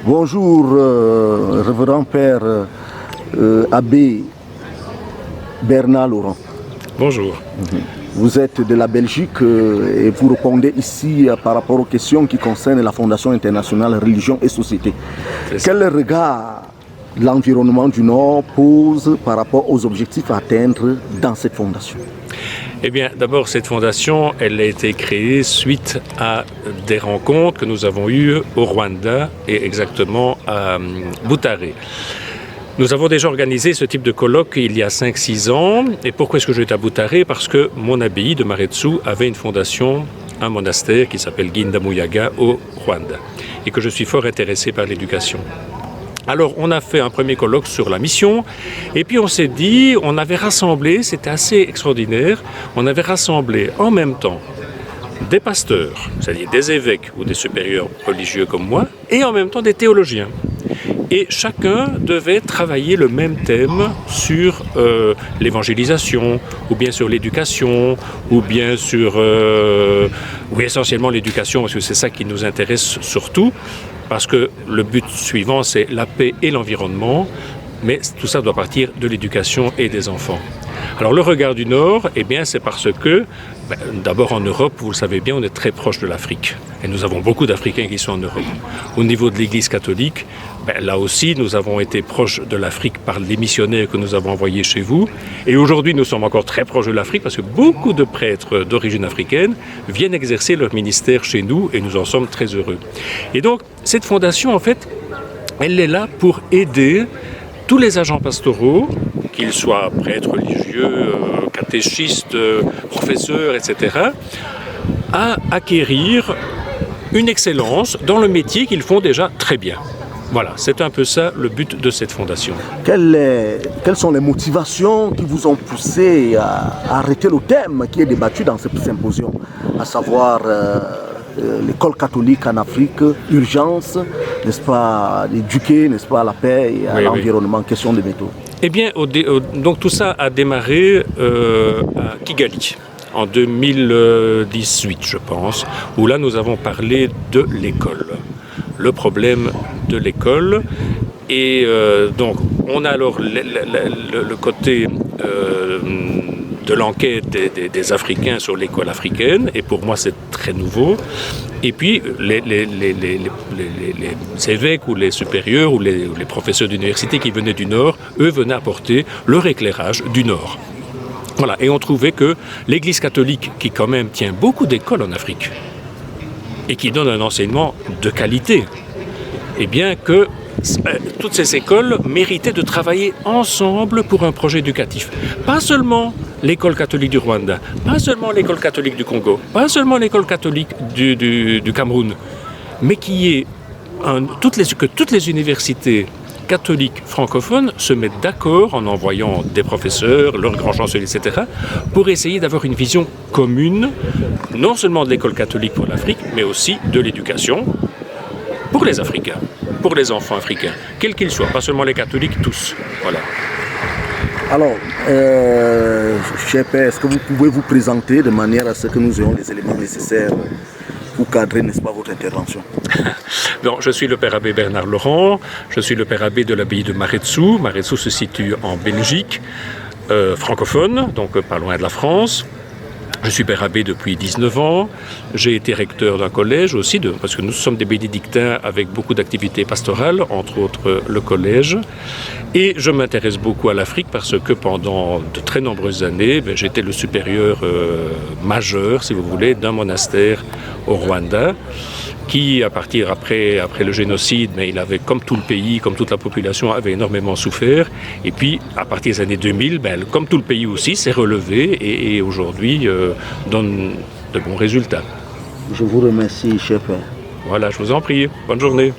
Bonjour, révérend Père Abbé Bernard Laurent. Bonjour. Vous êtes de la Belgique et vous répondez ici par rapport aux questions qui concernent la Fondation internationale Religion et Société. Quel regard l'environnement du Nord pose par rapport aux objectifs à atteindre dans cette fondation? Eh bien, d'abord, cette fondation, elle a été créée suite à des rencontres que nous avons eues au Rwanda et exactement à Butare. Nous avons déjà organisé ce type de colloque il y a 5-6 ans. Et pourquoi est-ce que j'étais à Butare? Parce que mon abbaye de Maretsu avait une fondation, un monastère qui s'appelle Gindamuyaga au Rwanda et que je suis fort intéressé par l'éducation. Alors, on a fait un premier colloque sur la mission, et puis on s'est dit, on avait rassemblé, c'était assez extraordinaire, on avait rassemblé en même temps des pasteurs, c'est-à-dire des évêques ou des supérieurs religieux comme moi, et en même temps des théologiens. Et chacun devait travailler le même thème sur l'évangélisation, ou bien sur l'éducation, ou bien sur, oui, essentiellement l'éducation, parce que c'est ça qui nous intéresse surtout, parce que le but suivant, c'est la paix et l'environnement, mais tout ça doit partir de l'éducation et des enfants. Alors le regard du Nord, eh bien, c'est parce que, d'abord en Europe, vous le savez bien, on est très proche de l'Afrique. Et nous avons beaucoup d'Africains qui sont en Europe. Au niveau de l'Église catholique, là aussi, nous avons été proches de l'Afrique par les missionnaires que nous avons envoyés chez vous. Et aujourd'hui, nous sommes encore très proches de l'Afrique parce que beaucoup de prêtres d'origine africaine viennent exercer leur ministère chez nous et nous en sommes très heureux. Et donc, cette fondation, en fait, elle est là pour aider tous les agents pastoraux, qu'ils soient prêtres religieux, catéchistes, professeurs, etc., à acquérir une excellence dans le métier qu'ils font déjà très bien. Voilà, c'est un peu ça le but de cette fondation. Quelles sont les motivations qui vous ont poussé à arrêter le thème qui est débattu dans ce symposium, à savoir l'école catholique en Afrique, urgence, n'est-ce pas, éduquer, n'est-ce pas, à la paix et à l'environnement, question de métaux. Eh bien, donc tout ça a démarré à Kigali en 2018, je pense, où là nous avons parlé de l'école, le problème de l'école. Et donc on a alors le côté de l'enquête des Africains sur l'école africaine, et pour moi c'est très nouveau. Et puis les évêques ou les supérieurs ou les professeurs d'université qui venaient du Nord, eux venaient apporter leur éclairage du Nord. Voilà, et on trouvait que l'Église catholique, qui quand même tient beaucoup d'écoles en Afrique, et qui donne un enseignement de qualité, eh bien que toutes ces écoles méritaient de travailler ensemble pour un projet éducatif. Pas seulement l'école catholique du Rwanda, pas seulement l'école catholique du Congo, pas seulement l'école catholique du Cameroun, mais que toutes les universités catholiques francophones se mettent d'accord en envoyant des professeurs, leurs grands chanceliers, etc., pour essayer d'avoir une vision commune, non seulement de l'école catholique pour l'Afrique, mais aussi de l'éducation pour les Africains, pour les enfants africains, quels qu'ils soient, pas seulement les catholiques, tous. Voilà. Alors, cher Père, est-ce que vous pouvez vous présenter de manière à ce que nous ayons les éléments nécessaires pour cadrer, n'est-ce pas, votre intervention? Bon, je suis le Père Abbé Bernard Laurent, je suis le Père Abbé de l'abbaye de Maretsu. Maretsu se situe en Belgique, francophone, donc pas loin de la France. Je suis Père Abbé depuis 19 ans. J'ai été recteur d'un collège aussi, parce que nous sommes des bénédictins avec beaucoup d'activités pastorales, entre autres le collège. Et je m'intéresse beaucoup à l'Afrique parce que pendant de très nombreuses années, j'étais le supérieur majeur, si vous voulez, d'un monastère au Rwanda, qui, à partir après le génocide, mais il avait, comme tout le pays, comme toute la population, avait énormément souffert. Et puis, à partir des années 2000, comme tout le pays aussi, s'est relevé et aujourd'hui donne de bons résultats. Je vous remercie, cher Père. Voilà, je vous en prie. Bonne journée.